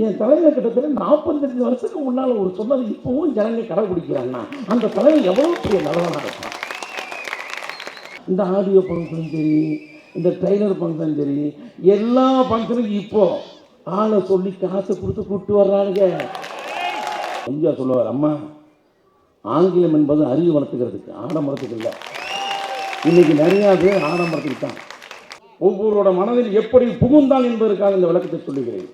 என் தலைவர் கிட்டத்தட்ட 45 வருஷத்துக்கு முன்னால் ஒரு சொன்னது இப்பவும் ஜனங்க கடைபிடிக்கிறாங்கன்னா அந்த தலைவர் எவ்வளோ பெரிய நல்லவனாக இருப்பான். இந்த ஆடியோ ஃபங்க்ஷனும் சரி, இந்த ட்ரெய்லர் ஃபங்க்ஷனும் சரி, எல்லா ஃபங்க்ஷனுக்கும் இப்போ ஆளை சொல்லி காசை கொடுத்து கூப்பிட்டு வர்றாங்க. எம்ஜிஆர் சொல்லுவார், அம்மா ஆங்கிலம் என்பது அறிவு வளர்த்துக்கிறதுக்கு, ஆடம்பரத்துக்கு இல்லை. இன்னைக்கு நிறையா பேர் ஆடம்பரத்துக்கு தான். ஒவ்வொருவரோட மனதில் எப்படி புகுந்தான் என்பதற்காக இந்த விளக்கத்தை சொல்லுகிறேன்.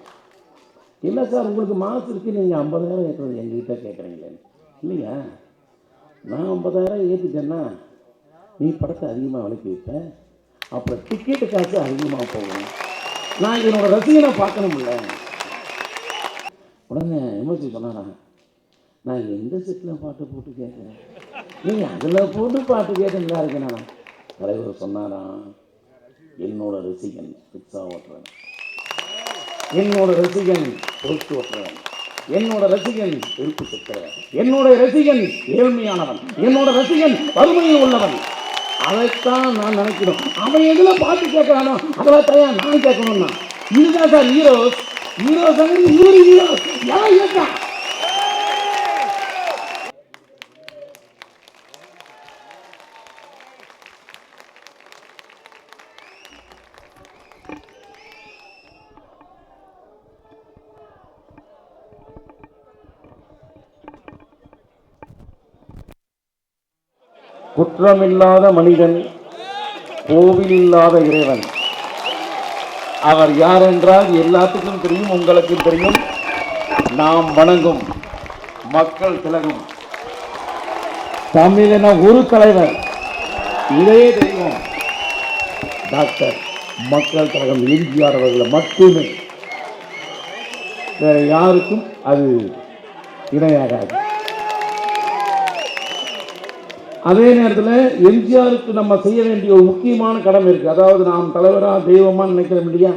இல்லை சார், உங்களுக்கு மாசு இருக்குது, நீங்கள் 50,000 ஏற்றுறது எங்ககிட்ட கேட்குறீங்களே. இல்லையா, நான் 50,000 ஏற்றிட்டேன்னா நீ படத்தை அதிகமாக விலைக்கு வைப்பேன், அப்புறம் டிக்கெட்டு காசு அதிகமாக போகும், நான் என்னோட ரசிகனை பார்க்கணும்ல. உடனே எமர்ஜி சொன்னாரா, நான் எந்த செட்டில் பாட்டு போட்டு கேட்குறேன், நீங்கள் அதில் போட்டு பாட்டு கேட்டுங்களா இருக்கேண்ணா. தலைவர் சொன்னாரா, என்னோட ரசிகன் பிக்ஸா ஓட்டுறேன், என்னோட ரசிகன் பொறுத்து ஓட்டுறேன், என்னோட ரசிகன் இருப்பு சுற்றுறேன், என்னோட ரசிகன் ஏழ்மையானவன், என்னோட ரசிகன் வறுமையில் உள்ளவன். அதைத்தான் நான் நினைக்கணும். அவன் எதில் பாட்டு கேட்குறானோ அதெல்லாம் தயார் நான் கேட்கணும்னா. இதுதான் சார் ஹீரோஸ். ஹீரோஸ் ஹீரோஸ் யாரும் இருக்கா? குற்றமில்லாத மனிதன், கோவில் இல்லாத இறைவன். அவர் யார் என்றால் எல்லாத்துக்கும் தெரியும், உங்களுக்கு தெரியும். நாம் வணங்கும் மக்கள் திலகம் தமிழன ஒரு தலைவர், இதே தெய்வம் டாக்டர் மக்கள் திலகம் எம்ஜிஆர் அவர்களை மட்டுமே, வேற யாருக்கும் அது இணையாகாது. அதே நேரத்தில் எம்ஜிஆருக்கு நம்ம செய்ய வேண்டிய ஒரு முக்கியமான கடமை இருக்குது. அதாவது நாம் தலைவராக தெய்வமாக நினைக்கிறோம் இல்லையா,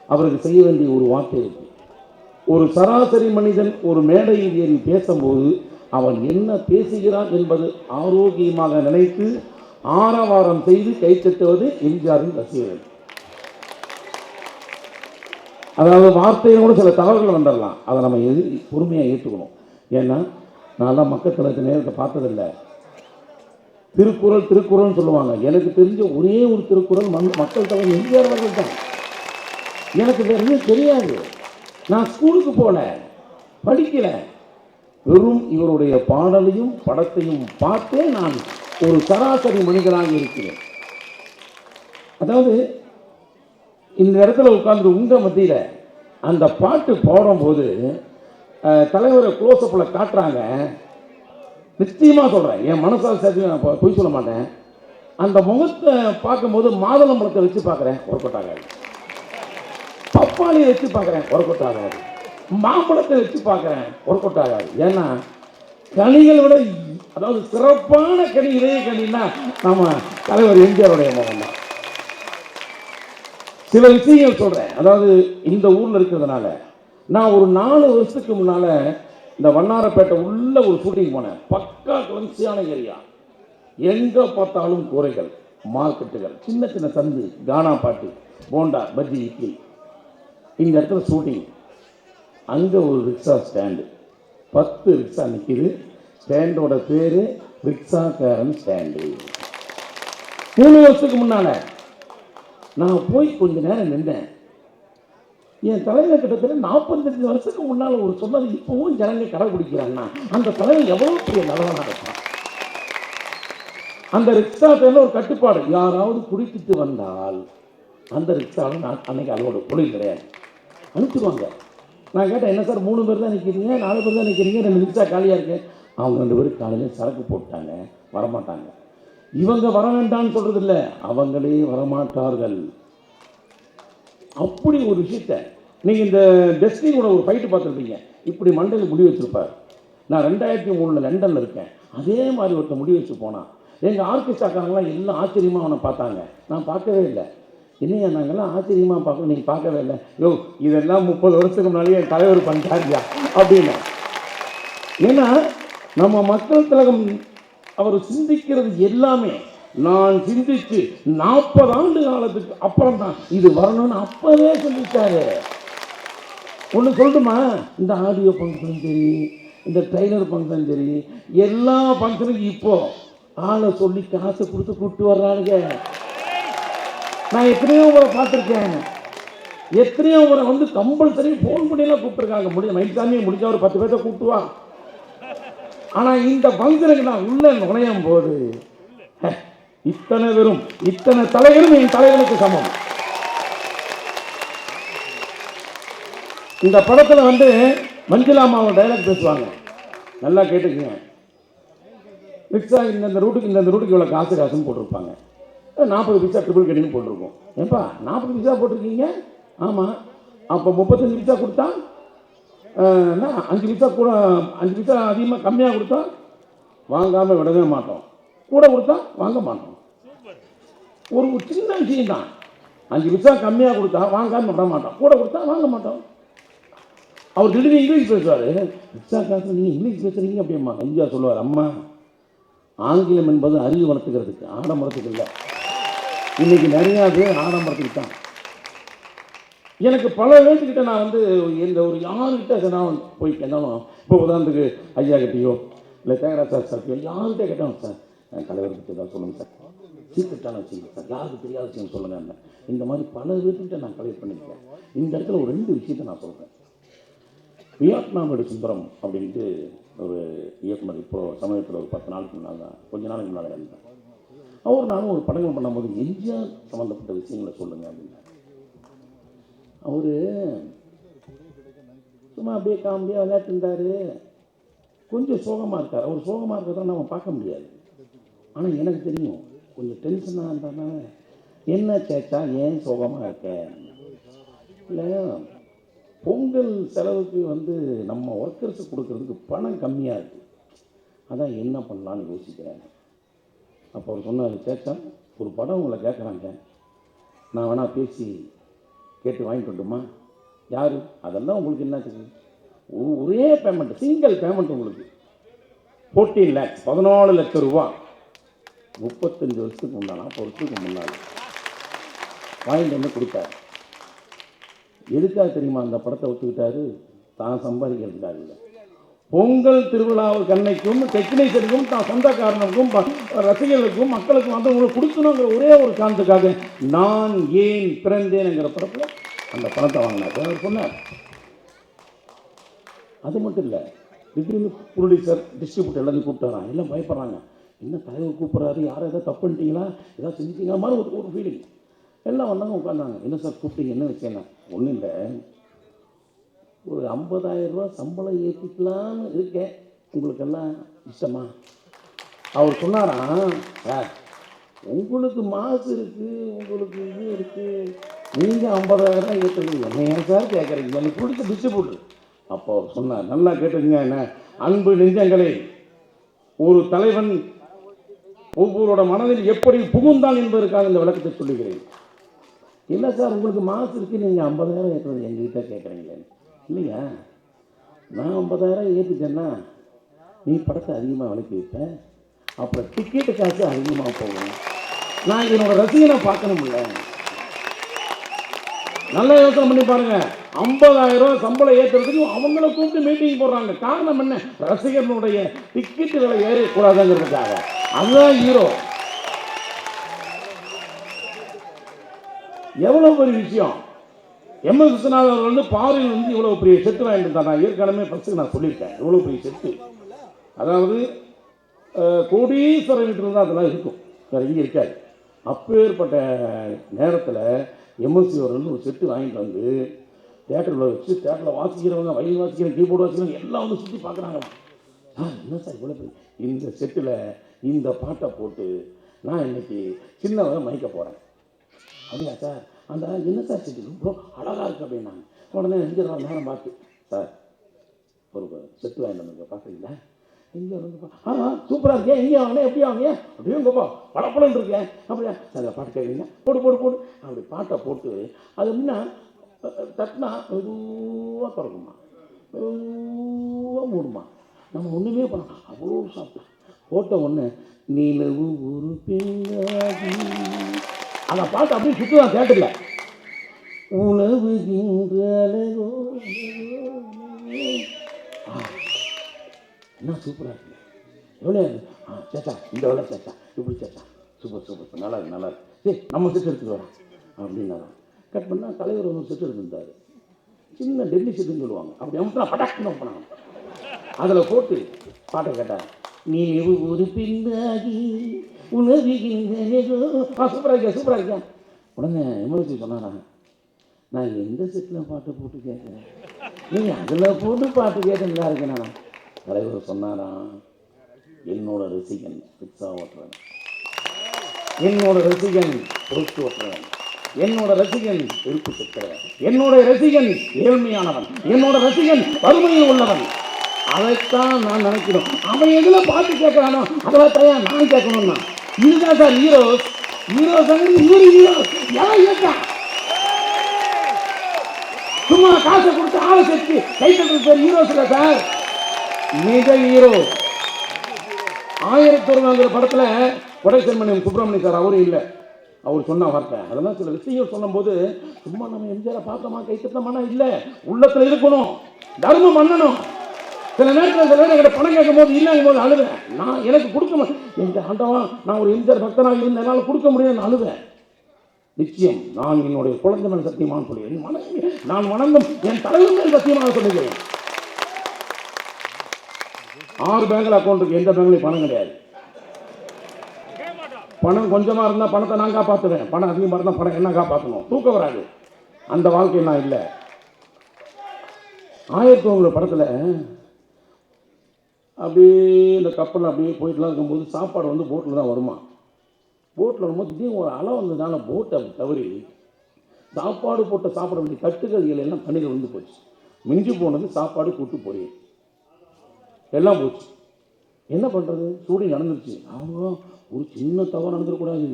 அவருக்கு செய்ய வேண்டிய ஒரு வார்த்தை இருக்குது. ஒரு சராசரி மனிதன் ஒரு மேடையில் ஏறி பேசும்போது அவன் என்ன பேசுகிறான் என்பது ஆரோக்கியமாக நினைத்து ஆரவாரம் செய்து கைத்தட்டுவது எம்ஜிஆரின் ரசிகர்கள். அதாவது வார்த்தையோடு சில தகவல்கள் வந்துடலாம், அதை நம்ம பொறுமையாக ஏற்றுக்கணும். ஏன்னா நான் மக்கள் தலைவர் நேரத்தை பார்த்ததில்லை. திருக்குறள் திருக்குறள்னு சொல்லுவாங்க. எனக்கு தெரிஞ்ச ஒரே ஒரு திருக்குறள் மக்கள் தலைவர் எம்ஜிஆர் அவர்கள் தான். எனக்கு வேற எதுவும் தெரியாது. நான் ஸ்கூலுக்கு போல, படிக்கல, வெறும் இவருடைய பாடலையும் படத்தையும் பார்த்தே நான் ஒரு சராசரி மனிதனாக இருக்கிறேன். அதாவது இந்த இடத்துல உட்கார்ந்து உங்க மத்தியில் அந்த பாட்டு பாடும்போது தலைவரை க்ளோஸ்அப்பில் காட்டுறாங்க. நிச்சயமாக சொல்கிறேன், என் மனசால் சேர்த்து நான் பொய் சொல்ல மாட்டேன். அந்த முகத்தை பார்க்கும்போது மாதுளம்பழத்தை வச்சு பார்க்குறேன், ஒர்க் அவுட் ஆகாது. பப்பாளியை வச்சு பார்க்குறேன், ஒர்க் அவுட் ஆகாது. மாம்பழத்தை வச்சு பார்க்குறேன், ஒர்க் அவுட் ஆகாது. ஏன்னா கனிகளை விட அதாவது சிறப்பான கனி இதே கனின்னா நம்ம தலைவர் எம்ஜிஆருடைய முகம் தான். சில விஷயங்கள் சொல்கிறேன். அதாவது இந்த ஊரில் இருக்கிறதுனால நான் ஒரு 4 வருஷத்துக்கு முன்னால் இந்த வண்ணாரப்பேட்டை உள்ள ஒரு ஷூட்டிங் போனேன். பக்கா கிளம்சியான ஏரியா, எங்கே பார்த்தாலும் கூரைகள், மார்க்கெட்டுகள், சின்ன சின்ன சந்து, கானா பாட்டு, போண்டா, பஜ்ஜி, இட்லி. இந்த இடத்துல ஷூட்டிங். அங்கே ஒரு ரிக்ஷா ஸ்டாண்டு, 10 ரிக்ஷா நிற்கிது. ஸ்டாண்டோட பேர் ரிக்ஷாக்காரன் ஸ்டாண்டு. 3 வருஷத்துக்கு முன்னால் நான் போய் கொஞ்ச நேரம் நின்றேன். என் தலைவர் கிட்டத்தட்ட 45 வருஷத்துக்கு முன்னால் ஒரு சொன்னது இப்பவும் ஜனங்க கடைபிடிக்கிறாங்கன்னா அந்த தலைவர் எவ்வளோ பெரிய நல்லவனாக இருப்பான். அந்த ரிக்ஷாவில் ஒரு கட்டுப்பாடு, யாராவது குடித்துட்டு வந்தால் அந்த ரிக்ஷாவில் நான் அன்னைக்கு அதோட தொழில் கிடையாது, அனுப்பிச்சுடுவாங்க. நான் கேட்டேன், என்ன சார் 3 பேர் தான் நிற்கிறீங்க, 4 பேர் தான் நிற்கிறீங்க, 2 ரிக்ஷா காலியாக இருக்கு. அவங்க 2 பேரும் காலையில் சரக்கு போட்டாங்க, வரமாட்டாங்க. இவங்க வர வேண்டாம்னு சொல்கிறது இல்லை, அவங்களே வரமாட்டார்கள். அப்படி ஒரு விஷயத்தை நீங்கள் இந்த டெஸ்டினோட ஒரு ஃபைட்டு பார்த்துருப்பீங்க. இப்படி மண்டையில் முடி வச்சுருப்பார். நான் 2003 லண்டனில் இருக்கேன். அதே மாதிரி ஒருத்தர் முடி வச்சு போனான். எங்கள் ஆர்கெஸ்ட்ராக்காரங்களாம் எல்லாம் ஆச்சரியமாக அவனை பார்த்தாங்க. நான் பார்க்கவே இல்லை. என்னையா நாங்கள்லாம் ஆச்சரியமாக பார்க்கணும், நீங்கள் பார்க்கவே இல்லை. யோ இதெல்லாம் 30 வருஷத்துக்கு முன்னாலேயே என் தலைவர் பண்ணிட்டாரியா அப்படின்னு. ஏன்னா நம்ம மக்கள் திலகம் அவர் சிந்திக்கிறது எல்லாமே நான் சிந்திச்சு 40 ஆண்டு காலத்துக்கு அப்புறம் தான் இது வரணும்னு அப்பவே சொல்லிட்டாரு. ஒன்று சொல்லட்டுமா, இந்த ஆடியோ ஃபங்க்ஷனும் சரி, இந்த ட்ரெய்லர் ஃபங்க்ஷனும் சரி, எல்லா ஃபங்க்ஷனுக்கும் இப்போ ஆளை சொல்லி காசை கொடுத்து கூப்பிட்டு வர்றானுங்க. நான் எத்தனையோ முறை பார்த்துருக்கேன். எத்தனையோ முறை வந்து கம்பல்சரி ஃபோன் பண்ணியெல்லாம் கூப்பிட்டுருக்காங்க. மயில்சாமி முடிஞ்ச ஒரு 10 பேர்த்த கூப்பிட்டு வா. ஆனால் இந்த ஃபங்க்ஷனுக்கு நான் உள்ள நுழையும் போது இத்தனை வெறும் இத்தனை தலைகளும் என் தலைகளுக்கு சமம். இந்த படத்தில் வந்து மஞ்சளாமாவை டைலாக் பேசுவாங்க, நல்லா கேட்டுக்குங்க. ரிக்ஷா இந்த ரூட்டுக்கு இவ்வளோ காசுன்னு போட்டிருப்பாங்க. 40 பைசா ட்ரிபிள் கட்டின்னு போட்டிருக்கோம். ஏப்பா 40 பைசா போட்டிருக்கீங்க? ஆமாம். அப்போ 35 பைசா கொடுத்தா 5 பைசா கூட, 5 பைசா அதிகமாக கம்மியாக கொடுத்தா வாங்காமல் விடவே மாட்டோம், கூட கொடுத்தா வாங்க மாட்டோம். ஒரு சின்ன விஷயம் தான். 5 பைசா கம்மியாக கொடுத்தா வாங்காமல் விட மாட்டோம், கூட கொடுத்தா வாங்க மாட்டோம். அவர் திடீர்னு இங்கிலீஷ் பேசுவார். ரிக்ஷா காசு நீங்கள் இங்கிலீஷ் பேசுகிறீங்க அப்படியம்மா. எம்ஜிஆர் சொல்லுவார், அம்மா ஆங்கிலம் என்பது அறிவு வளர்த்துக்கிறதுக்கு, ஆடம்பரத்துக்கு இல்லை. இன்னைக்கு நிறையா பேர் ஆடம்பரத்துக்கு தான். எனக்கு பல பேர்த்துக்கிட்ட நான் வந்து இந்த ஒரு யாருக்கிட்ட நான் போய் கேட்டாலும், இப்போ உதாரணத்துக்கு ஐயா கிட்டையோ இல்லை தேங்கராஜ் சார்க்கையோ யார்கிட்ட கேட்டாலும், சார் தலைவர் பற்றி தான் சொல்லுங்கள் சார், சீக்கிரட்டான வச்சுங்க சார், யாருக்கு தெரியாத விஷயம் சொல்லுங்கள். இந்த மாதிரி பல பேர்த்துக்கிட்ட நான் கலெக்ட் பண்ணியிருக்கேன். இந்த இடத்துல ஒரு 2 விஷயத்தை நான் சொல்கிறேன். வியட்நாமோட சுந்தரம் அப்படின்ட்டு ஒரு இயக்குனர் இப்போது சமயத்தில் ஒரு 10 நாளுக்கு முன்னால் தான், கொஞ்ச நாளைக்கு முன்னால் இருந்தேன். நானும் ஒரு படங்கள் பண்ணும்போது எம்ஜிஆர் சம்மந்தப்பட்ட விஷயங்களை சொல்லுங்கள் அப்படின்னா, அவர் சும்மா அப்படியே காமெடியாக விளையாட்டு இருந்தார். கொஞ்சம் சோகமாக இருக்கார். அவர் சோகமாக இருக்கிறத நம்ம பார்க்க முடியாது. ஆனால் எனக்கு தெரியும், கொஞ்சம் டென்ஷனாக இருந்தாருன்னா, என்ன சேச்சா ஏன் சோகமாக இருக்க, இல்லை பொங்கல் செலவுக்கு வந்து நம்ம ஒர்க்கர்ஸுக்கு கொடுக்கறதுக்கு பணம் கம்மியாக இருக்குது, அதான் என்ன பண்ணலான்னு யோசிக்கிறேன். அப்போ அவர் சொன்னார், சேச்சா ஒரு படம் உங்களை கேட்குறாங்க, நான் வேணா பேசி கேட்டு வாங்கிட்டு வரட்டுமா? யார்? அதெல்லாம் உங்களுக்கு என்ன தெரியும், ஒரே பேமெண்ட், சிங்கிள் பேமெண்ட் உங்களுக்கு 14 lakhs, 14 லட்சம் ரூபா, 35 வருஷத்துக்கு முன்னால், 40 வருஷத்துக்கு முன்னால் வாங்கிட்டு வந்து கொடுத்தாரு. எதுக்காக தெரியுமா அந்த படத்தை ஒத்துக்கிட்டாரு? தான் சம்பாதிக்கிறதுக்காக இல்லை. பொங்கல் திருவிழாவுக்கு அன்னைக்கும் டெக்னீஷியனுக்கும் தான் சொந்தக்காரனுக்கும் ரசிகர்களுக்கும் மக்களுக்கும் வந்து உங்களுக்கு கொடுக்கணுங்கிற ஒரே ஒரு காரணத்துக்காக நான் ஏன் பிறந்தேன்ங்கிற படத்தில் அந்த பணத்தை வாங்கினார். அவர் சொன்னார். அது மட்டும் இல்லை, திடீர்னு ப்ரொடியூசர் டிஸ்ட்ரிபியூட்டர் எல்லாத்தையும் கூப்பிட்டாரான். எல்லாம் பயப்படுறாங்க, என்ன தலைவர் கூப்பிட்றாரு, யாரும் எதாவது தப்பு பண்ணிட்டீங்களா, ஏதாவது செஞ்சிட்டீங்களா மாதிரி ஒரு ஃபீலிங். எல்லாம் வந்தாங்க, உட்காந்தாங்க. என்ன சார் கூப்பிட்டீங்க, என்ன விஷயம்னா? ஒன்றும் இல்லை, ஒரு 50,000 ரூபா சம்பளம் ஏற்றிக்கலான்னு இருக்கேன், உங்களுக்கெல்லாம் இஷ்டமா? அவர் சொன்னாராம், உங்களுக்கு மாசு இருக்குது, உங்களுக்கு இது இருக்குது, நீங்கள் 50,000 ஏற்றுக்கீங்க, என்ன ஏன் சார் கேட்குறீங்க, எனக்கு பிடிச்ச டிஸ்ட்ரிபியூட்டர். அப்போ அவர் சொன்னார், நல்லா கேட்டுருங்க, என்ன அன்பு நெஞ்சங்களே, ஒரு தலைவன் ஒவ்வொருவரோட மனதில் எப்படி புகுந்தான் என்பதற்காக இந்த விளக்கத்தை சொல்லுகிறேன். இல்லை சார் உங்களுக்கு மாசு இருக்குது, நீங்கள் 50,000 ஏற்றுறது எங்ககிட்ட கேட்குறீங்களே. இல்லையா, நான் 50,000 ஏற்றிட்டேன்னா நீ படத்தை அதிகமாக விலைக்கு வைப்பேன், அப்புறம் டிக்கெட்டு காசு அதிகமாக போகும், நான் என்னோட ரசிகனை பார்க்கணும்ல. நல்லா யோசனை பண்ணி பாருங்க. 50,000 ரூபா சம்பளம் ஏற்றுறதுக்கு அவங்கள கூப்பிட்டு மீட்டிங் போடுறாங்க. காரணம் என்ன? ரசிகர்களுடைய டிக்கெட்டு விலை ஏறக்கூடாதுங்கிறதுக்காக. அதுதான் ஹீரோ. எவ்வளோ பெரிய விஷயம். எம்எஸ் விஸ்வநாதன் அவர் வந்து பாரில் வந்து இவ்வளோ பெரிய செட்டு வாங்கிட்டு இருந்தார். நான் ஏற்கனவே ஃபஸ்ட்டு நான் சொல்லியிருக்கேன், இவ்வளோ பெரிய செட்டு. அதாவது கோடீஸ்வரர் வீட்டில் தான் அதெல்லாம் இருக்கும், வேறு எங்கே இருக்காது. அப்பேற்பட்ட நேரத்தில் எம்எஸ்சி அவர் வந்து ஒரு செட்டு வாங்கிட்டு வந்து தேட்டரில் வச்சு, தேட்டரில் வாசிக்கிறவங்க, வயல் வாசிக்கிறவங்க, கீபோர்டு வாசிக்கிறவங்க எல்லாம் வந்து சுற்றி பார்க்குறாங்களாம். என்ன சார் இவ்வளோ பெரிய இந்த செட்டில் இந்த பாட்டை போட்டு நான் இன்னைக்கு சின்னவரை மயக்க போகிறேன். அப்படியா சார், அந்த என்ன சார் செட்டு ரொம்ப அழகாக இருக்குது அப்படின்னாங்க. உடனே எங்கே நேரம் பார்த்து, சார் ஒரு செட்டு வாங்கிட்டு வந்து பார்க்குறீங்களா? எங்கே வந்து சூப்பராக இருக்கேன், எங்கே வாங்கினேன், எப்படி வாங்கினேன், அப்படியே உங்கப்பா படப்படம் இருக்கேன், அப்படியா சார் பாட்டு கேட்குறீங்க, போடு போடு போடு அப்படி பாட்டை போட்டு அது அப்படின்னா தட்டினா மெதுவாக திறக்குமா, மெதுவாக மூடுமா, நம்ம ஒன்றுமே பண்ணோம். அவ்வளோ சாப்பிட்டோம். போட்ட ஒன்று நிலவு ஒரு பெண்ணாகி அந்த பாட்டு அப்படியே சுற்றுதான் தேட்டரில். உணவுகின்ற அழகோ. என்ன சூப்பராக இருக்கு. எவ்வளோ சேச்சா இந்த வேலை சேச்சா இப்படி சேச்சா சூப்பர் சூப்பர் நல்லா இருக்கு நல்லா இருக்கு. சரி நம்ம செட்டு எடுத்துட்டு வரோம் அப்படின்னா கட் பண்ணால் தலைவர் ஒரு செட்டு எடுத்துருந்தார். சின்ன டெல்லி செட்டுன்னு சொல்லுவாங்க. அப்படி அமுத்தினா பட்டாக்குன்னு அமுப்பினாங்க. அதில் போட்டு பாட்டை கேட்டாங்க. நீ ஒரு பின்னாகி உணவுகின்ற சூப்பராக இருக்கியா சூப்பராக இருக்கியா. உடனே எமர்ஜி சொன்னாரா, நான் எந்த செட்டில் பாட்டு போட்டு கேட்குறேன், நீங்கள் அதில் போட்டு பாட்டு கேட்டுங்களா இருக்கேன். நான் தலைவர் சொன்னாரா, என்னோட ரசிகன் பிக்ஸா ஓட்டுறேன், என்னோட ரசிகன் பொறுத்து ஓட்டுறேன், என்னோட ரசிகன் இருப்பு செக்கிறவன், என்னோட ரசிகன் ஏழ்மையானவன், என்னோட ரசிகன் வறுமையில் உள்ளவன். அதைத்தான் நான் நினைக்கிறோம். அவன் எதுல பாட்டு கேட்கிறானோ அதெல்லாம் தயா நான் கேட்கணும்னா. இதுதான் சார் ஹீரோஸ். ஹீரோஸ் சும்மா காசை கொடுத்து ஆளை சேர்த்து கை தட்டுறது பேர் ஹீரோஸ் இல்லை சார். நிஜ ஹீரோ 1001 படத்துல கொடைச்செல்வன் சுப்பிரமணியம் சார் அவரும் இல்லை. அவர் சொன்ன வார்த்தை அதெல்லாம் சில விஷயங்கள் சொல்லும் போது சும்மா நம்ம எம்ஜிஆரை பார்த்தோமா கை தட்டமானா இல்லை, உள்ளத்துல இருக்கணும், தர்மம் பண்ணணும். சில நேரத்தில் சில நேரம் எங்கிட்ட பணம் கேட்கும் போது இல்லைங்கும் போது அழுவேன். நான் எனக்கு கொடுக்க எங்க ஆண்டவா நான் ஒரு எம்ஜிஆர் பக்தனாக இருந்த என்னால் கொடுக்க முடியாது அழுவேன். நிச்சயம் நான் என்னுடைய குழந்தை மேல் சத்தியமாக சொல்லுகிறேன், நான் வணங்கும் என் தலைவர் மேல் சத்தியமாக சொல்லுகிறேன். 6 பேங்க்ல அக்கௌண்ட் இருக்கு, எந்த பேங்க்லையும் பணம் கிடையாது. பணம் கொஞ்சமாக இருந்தால் பணத்தை நான் காப்பாற்றுவேன், பணம் அதிகமாக இருந்தால் பணம் என்ன காப்பாற்றணும், தூக்கம் வராது. அந்த வாழ்க்கை நான் இல்லை. 1001 படத்தில் அப்படியே இந்த கப்பலில் அப்படியே போயிட்டுலாம் இருக்கும்போது சாப்பாடு வந்து போட்டில் தான் வருமா. போட்டில் வரும்போது திடீர்னு ஒரு அலை வந்ததுனால போட்டை தவறி சாப்பாடு போட்ட சாப்பிட வேண்டிய தட்டுகள் எல்லாம் தண்ணியில் வந்து போச்சு. மிஞ்சி போனது சாப்பாடு கூட்டு பொரியல் எல்லாம் போச்சு. என்ன பண்ணுறது, சூடி நடந்துருச்சு. அவங்க ஒரு சின்ன தவறு நடந்துடக்கூடாது.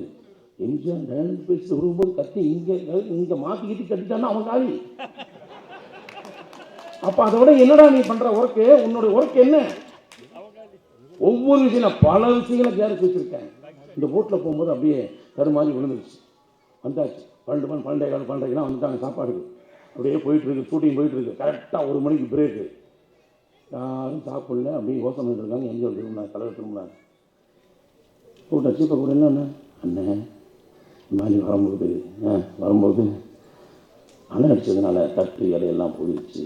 எம்ஜிஆர் டைனிங் பேசி வரும்போது கத்தி இங்கே மாற்றிக்கிட்டு கட்டிட்டான்னா அவன் காலி. அப்போ அதை விட என்னடா நீ பண்ணுற ஒர்க்கு, உன்னுடைய ஒர்க் என்ன? ஒவ்வொரு விஷயம் பல விஷயங்களை கேரட் வச்சுருக்கேன். இந்த போட்டில் போகும்போது அப்படியே தருமாறி விழுந்துருச்சு. வந்தாச்சு 12 வந்துட்டாங்க சாப்பாடுக்கு. அப்படியே போயிட்டுருக்கு, ஷூட்டிங் போயிட்டுருக்கு. கரெக்டாக 1 மணிக்கு பிரேக்கு. யாரும் சாப்பிடல, அப்படியே யோசனை பண்ணிட்டுருக்காங்க. எம்ஜிஆர் திரும்பினாங்க, தலைவர் திரும்பினாங்க. கூட்டாச்சு. இப்போ கூட என்னண்ணே அண்ணன் இந்த மாதிரி வரும்போது அலை அடித்ததுனால தட்டு இலையெல்லாம் போயிடுச்சு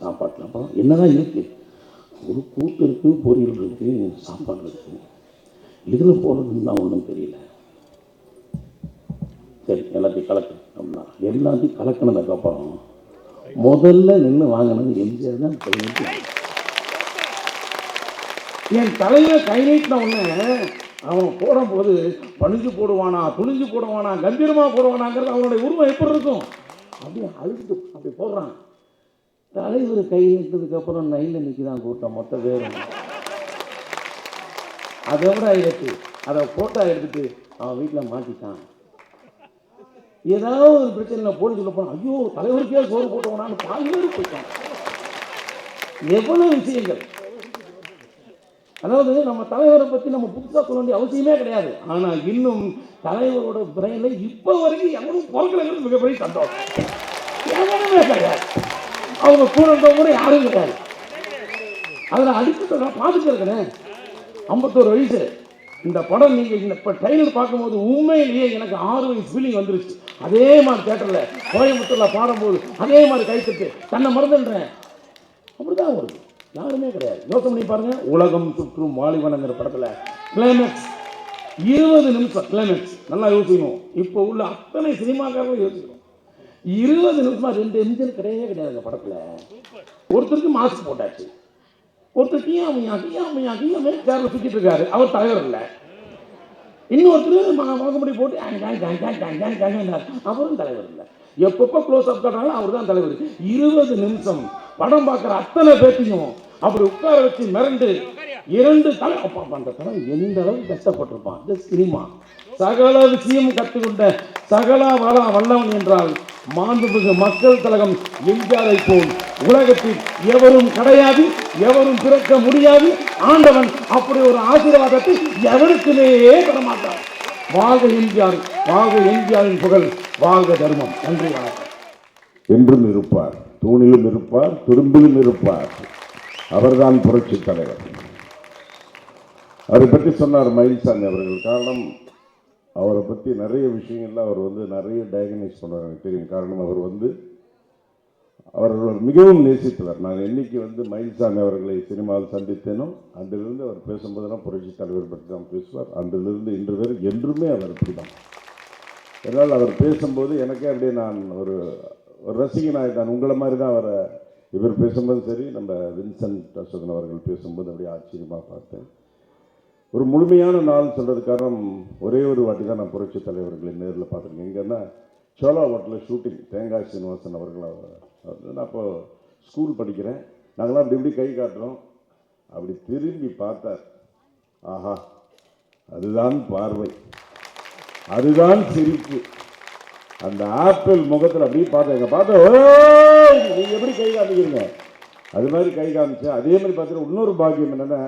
சாப்பாட்டில். அப்புறம் என்னதான் இருக்குது, ஒரு கூட்டு இருக்குது, பொரியல் இருக்குது, சாப்பாடு இருக்குது, இதில் போகிறதுன்னு தான் ஒன்றும் தெரியல. சரி எல்லாத்தையும் கலக்கு அப்படின்னா எல்லாத்தையும் கலக்கினதுக்கப்புறம் முதல்ல நின்று வாங்கினது எம்ஜிஆர் தான். என் தலையில் கை நீட்டின உடனே அவன் போடும்போது பணிஞ்சு போடுவானா, துணிஞ்சு போடுவானா, கம்பீரமாக போடுவானாங்கிறது அவனுடைய உருவம் எப்படி இருக்கும். அப்படியே அழுத்து அப்படி போடுறான். தலைவர் கை நீட்டதுக்கப்புறம் நைலில் நிற்கிறான் கூட்டம் மொத்த பேரும். அதை விட ஆயிடுச்சு. அதை ஃபோட்டோ எடுத்துட்டு அவன் வீட்டில் மாட்டிட்டான். ஏதாவது ஒரு பிரச்சனை போலீஸில் போனான், ஐயோ தலைவருக்கே சோறு போட்டவனான்னு பாதியோடு போயிட்டான். எவ்வளவு விஷயங்கள். அதாவது நம்ம தலைவரை பற்றி நம்ம புதுசாக சொல்ல வேண்டிய அவசியமே கிடையாது. ஆனால் இன்னும் தலைவரோட பிரெயினில் இப்போ வரைக்கும் எவனும் பிறக்கிறது மிகப்பெரிய சந்தோஷம். எவனுமே கிடையாது, அவங்க கூட கூட யாரும் கிடையாது. அதில் அடிச்சுட்டு நான் பார்த்துட்டு இருக்கிறேன். 51 வயசு. இந்த படம் நீங்கள் இப்போ ட்ரெயிலர் பார்க்கும்போது உண்மையிலேயே எனக்கு 6 வயசு ஃபீலிங் வந்துருச்சு. அதே மாதிரி தேட்டரில் கோயம்புத்தூரில் பாடும்போது அதே மாதிரி கைத்தட்டு தன்னை மறந்துன்றேன். அப்படிதான் வருது, யாருமே கிடையாது. யோசனை பண்ணி பாருங்க. உலகம் சுற்றும் வாலிபன்ங்கிற படத்தில் கிளைமேக்ஸ் 20 நிமிஷம் கிளைமேக்ஸ். நல்லா யோசிக்கணும். இப்போ உள்ள அத்தனை சினிமாக்காரங்களும் யோசிக்கணும். 20 நிமிஷமா 2 எம்ஜிஆர் கிடையவே கிடையாது அந்த படத்தில். ஒருத்தருக்கு மாஸ்க் போட்டாச்சு, ஒருத்தர் கீழே சேரில் சுற்றிட்டு இருக்காரு, அவர் தலைவர் இல்லை. இன்னொருத்தர் முகமுடி போட்டு அவரும் தலைவர் இல்லை. எப்பப்போ க்ளோஸ் அப் காட்டுறாங்க அவர் தான் தலைவர். 20 நிமிஷம் படம் பார்க்குற அத்தனை பேர்த்தையும் அப்படி உட்கார வச்சு மிரண்டு 2 தலை அந்த தலை எந்த அளவுக்கு கஷ்டப்பட்டிருப்பான். இந்த சினிமா சகல விஷயம் கற்றுக்கொண்ட சகல வல்லவன் என்றால் மாண்புமிகு மக்கள் கழகம் எம்ஜிஆரை போல் உலகத்தில் எவரும் கிடையாது, எவரும் பிறக்க முடியாது. ஆண்டவன் அப்படி ஒரு ஆசீர்வாதத்தை எவருக்குமே தரமாட்டார். வாழ்க எம்ஜிஆர், வாழ்க எம்ஜிஆரின் புகழ், வாழ்க தர்மம். நன்றி, வணக்கம். என்றும் இருப்பார், தூணிலும் இருப்பார், துரும்பிலும் இருப்பார். அவர்தான் புரட்சி தலைவர். அவரை பற்றி சொன்னார் மயில்சாமி அவர்கள். காரணம், அவரை பற்றி நிறைய விஷயங்கள்ல அவர் நிறைய டயக்னைஸ் பண்ணார், எனக்கு தெரியும். காரணம், அவர் மிகவும் நேசித்தவர். நான் என்னைக்கு மயில்சாமி அவர்களை சினிமாவில் சந்தித்தேனோ அன்றிலிருந்து அவர் பேசும்போதெல்லாம் புரட்சி தலைவர் பற்றி தான் பேசுவார். அன்றிலிருந்து இன்று வரை என்றுமே அவர் அப்படிதான். அதனால் அவர் பேசும்போது எனக்கே அப்படியே நான் ஒரு ரசிகனாகிட்டான். உங்களை மாதிரி தான் அவரை இவர் பேசும்போது சரி, நம்ம வின்சென்ட் அசோகன் அவர்கள் பேசும்போது அப்படியே ஆச்சரியமாக பார்த்தேன். ஒரு முழுமையான நாள் சொல்கிறது காரணம், ஒரே ஒரு வாட்டி தான் நான் புரட்சி தலைவர்களை நேரில் பார்த்துருக்கேன். எங்கன்னா சோலா ஹோட்டலில் ஷூட்டிங், தேங்காய் சீனிவாசன் அவர்கள். நான் அப்போ ஸ்கூல் படிக்கிறேன். நாங்களாம் அப்படி இப்படி கை காட்டுறோம். அப்படி திரும்பி பார்த்தார். ஆஹா, அதுதான் பார்வை, அதுதான் சிரிப்பு. அந்த ஆப்பிள் முகத்தில் அப்படியே பார்த்தேன். நீங்கள் எப்படி கை காமிக்கிறீங்க, அது மாதிரி கை காமிச்சேன். அதே மாதிரி பார்த்தீங்கன்னா இன்னொரு பாக்கியம் என்னென்னா,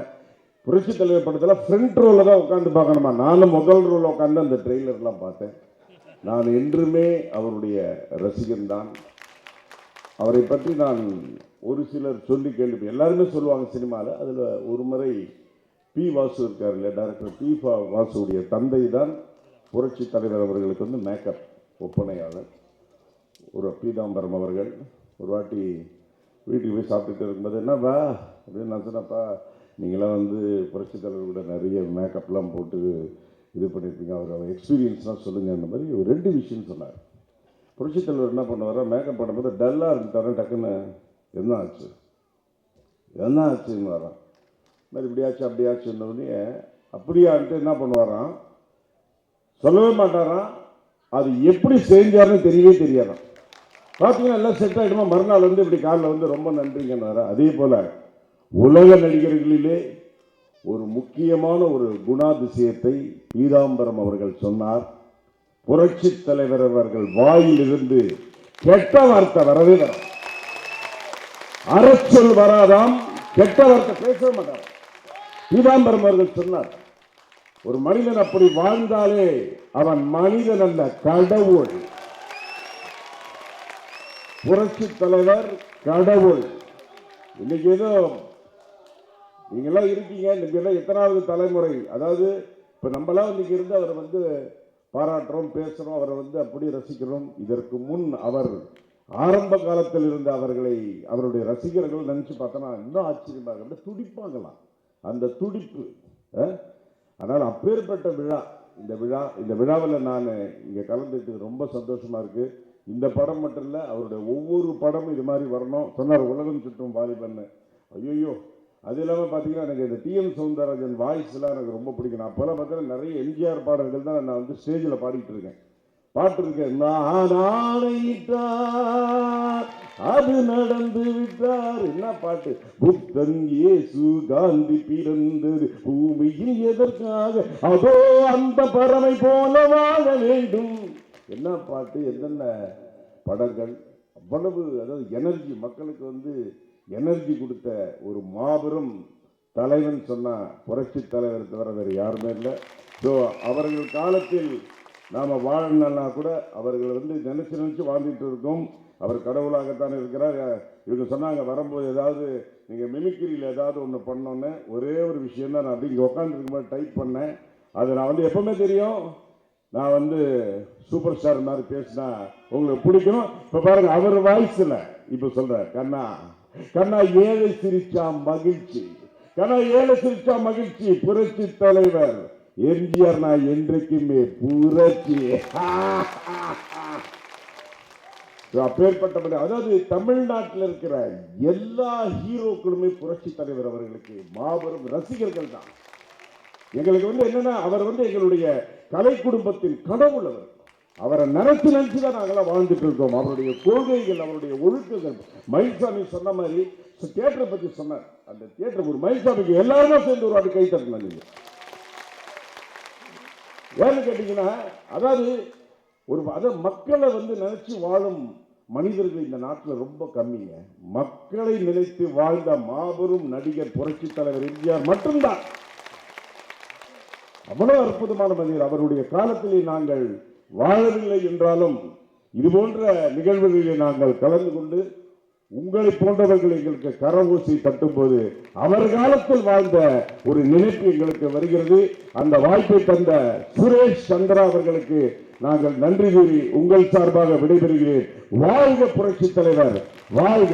புரட்சி தலைவர் படத்தில் ஃப்ரண்ட் ரோவில் தான் உட்காந்து பார்க்கணுமா. நானும் முதல் ரோவில் உட்காந்து அந்த ட்ரெய்லர்லாம் பார்த்தேன். நான் என்றுமே அவருடைய ரசிகன் தான். அவரை பற்றி நான் ஒரு சிலர் சொல்லி கேள்வி, எல்லாருமே சொல்லுவாங்க சினிமாவில். அதில் ஒரு முறை பி வாசு இருக்கார் இல்லையா, டைரக்டர் பி வாசுடைய தந்தை தான் புரட்சி தலைவர் அவர்களுக்கு மேக்கப் ஒப்பனையாளர். ஒரு பீதாம்பரம் அவர்கள் ஒரு வாட்டி வீட்டுக்கு போய் சாப்பிட்டுட்டு இருக்கும்போது, என்னப்பா அப்படின்னு நான் சொன்னப்பா, நீங்களாம் புரட்சி தலைவர் கூட நிறைய மேக்கப்லாம் போட்டு இது பண்ணியிருப்பீங்க, அவர் எக்ஸ்பீரியன்ஸ்லாம் சொல்லுங்கள். அந்த மாதிரி ஒரு 2 விஷயம் சொன்னார். புரட்சி தலைவர் என்ன பண்ணுவாரா, மேக்கப் பண்ணும்போது டல்லாக இருந்துட்டாரா, டக்குன்னு என்ன ஆச்சுன்னு வரான். இந்த மாதிரி இப்படியாச்சு அப்படியாச்சுன்னே அப்படியான்ட்டு என்ன பண்ணுவாராம், சொல்லவே மாட்டாராம். அது எப்படி செஞ்சாருன்னு தெரியவே தெரியாதான். பார்த்தீங்கன்னா எல்லாம் செட் ஆகிடுமா, மறுநாள் இப்படி காலில் ரொம்ப நன்றிங்கன்னாரா. அதே போல் உலக நடிகர்களிலே ஒரு முக்கியமான ஒரு குணாதிசயத்தை பீதாம்பரம் அவர்கள் சொன்னார். புரட்சி தலைவர் அவர்கள் வாயிலிருந்து கெட்ட வார்த்தை வரவே வர, அறச்சொல் வராதாம், கெட்ட வார்த்தை பேசவே மாட்டார். பீதாம்பரம் அவர்கள் சொன்னார், ஒரு மனிதன் அப்படி வாழ்ந்தாலே அவன் மனிதன் அல்ல, கடவுள். புரட்சி தலைவர் கடவுள். இன்னைக்கு ஏதோ நீங்களாம் இருக்கீங்க, இன்னைக்கு எல்லாம் எத்தனாவது தலைமுறை, அதாவது இப்போ நம்மளாம் இன்னைக்கு இருந்து அவரை பாராட்டுறோம், பேசுகிறோம், அவரை அப்படி ரசிக்கிறோம். இதற்கு முன் அவர் ஆரம்ப காலத்தில் இருந்த அவருடைய ரசிகர்கள் நினச்சி பார்த்தோன்னா இன்னும் ஆச்சரியமாக அப்படியே துடிப்பாங்களாம், அந்த துடிப்பு. அதனால் அப்பேற்பட்ட விழா, இந்த விழாவில் நான் இங்கே கலந்துட்டு ரொம்ப சந்தோஷமாக இருக்குது. இந்த படம் மட்டும் இல்லை, அவருடைய ஒவ்வொரு படமும் இது மாதிரி வரணும் சொன்னார். உலகம் சுற்றும் வாலிபன்னு, ஐயோ. அது இல்லாமல் பார்த்தீங்கன்னா எனக்கு இந்த டிஎம் சௌந்தரராஜன் வாய்ஸ்லாம் எனக்கு ரொம்ப பிடிக்கும். நான் அப்போல்லாம் பார்த்தீங்கன்னா நிறைய எம்ஜிஆர் பாடல்கள் தான் நான் ஸ்டேஜில் பாடிட்டு இருக்கேன். பாட்டுருக்கேன், நான் ஆணையிட்டார் அது நடந்து விட்டார். என்ன பாட்டு, புத்தன் இயேசு காந்தி பிறந்தது பூமியில் எதற்காக, அதோ அந்த பறவை போல வாழ வேண்டும். என்ன பாட்டு, என்னென்ன படங்கள், அவ்வளவு அதாவது எனர்ஜி, மக்களுக்கு எனர்ஜி கொடுத்த ஒரு மாபெரும் தலைவன் சொன்னா புரட்சி தலைவர் தவிர வேறு யாருமே இல்லை. ஸோ அவர்கள் காலத்தில் நாம் வாழணும்னா கூட அவர்கள் நினைச்சு வாழ்ந்துட்டு இருக்கோம். அவர் கடவுளாகத்தான் இருக்கிறார். இவங்க சொன்னாங்க வரும்போது, ஏதாவது நீங்கள் மிமிக்ரியில் ஏதாவது ஒன்று பண்ணோன்னு, ஒரே ஒரு விஷயம் தான் நான் அப்படி இங்கே உட்காந்துருக்கும்போது டைப் பண்ணேன். அது நான் எப்பவுமே தெரியும், நான் சூப்பர் ஸ்டார் மாதிரி பேசினா உங்களுக்கு பிடிக்கும். இப்போ பாருங்க, அவர் வாய்ஸில் இப்போ சொல்கிறார், கண்ணா கண்ணா ஏழை சிரிச்சா மகிழ்ச்சி, கண்ணா ஏழை சிரிச்சா மகிழ்ச்சி, புரட்சி தலைவர் எம்ஜிஆர் நான் என்றைக்குமே புரட்சி. அப்பேற்பட்ட, அதாவது தமிழ்நாட்டில் இருக்கிற எல்லா ஹீரோக்களுமே புரட்சி தலைவர் அவர்களுக்கு மாபெரும் ரசிகர்கள் தான். எங்களுக்கு என்னன்னா, அவர் எங்களுடைய கலை குடும்பத்தின் கடவுள். அவரை நினைச்சு தான் நாங்களாம் வாழ்ந்துட்டு இருக்கோம். அவருடைய கொள்கைகள், அவருடைய ஒழுக்கங்கள். மயில்சாமி சொன்ன மாதிரி தியேட்டரை பற்றி சொன்னார். அந்த தியேட்டர் ஒரு மயில்சாமிக்கு எல்லாருமே சேர்ந்து ஒரு வாட்டி கை தட்டினாங்க. ஏன்னு கேட்டீங்கன்னா, அதாவது மக்களை நினைச்சு வாழும் மனிதர்கள் இந்த நாட்டில் ரொம்ப கம்மிங்க. மக்களை நினைத்து வாழ்ந்த மாபெரும் நடிகர் புரட்சி தலைவர் எம்ஜிஆர் மட்டும்தான். அவ்வளவு அற்புதமான மனிதர். அவருடைய காலத்திலே நாங்கள் வாழவில்லை என்றாலும் இது போன்ற நிகழ்வுகளில் நாங்கள் கலந்து கொண்டு உங்களை போன்றவர்கள் எங்களுக்கு கரவூசி தட்டும் போது அவர் காலத்தில் வாழ்ந்த ஒரு நினைப்பு எங்களுக்கு வருகிறது. அந்த வாய்ப்பை தந்த சுரேஷ் சந்திரா அவர்களுக்கு நாங்கள் நன்றி கூறி உங்கள் சார்பாக விடைபெறுகிறேன். வாழ்க புரட்சி தலைவர், வாழ்க.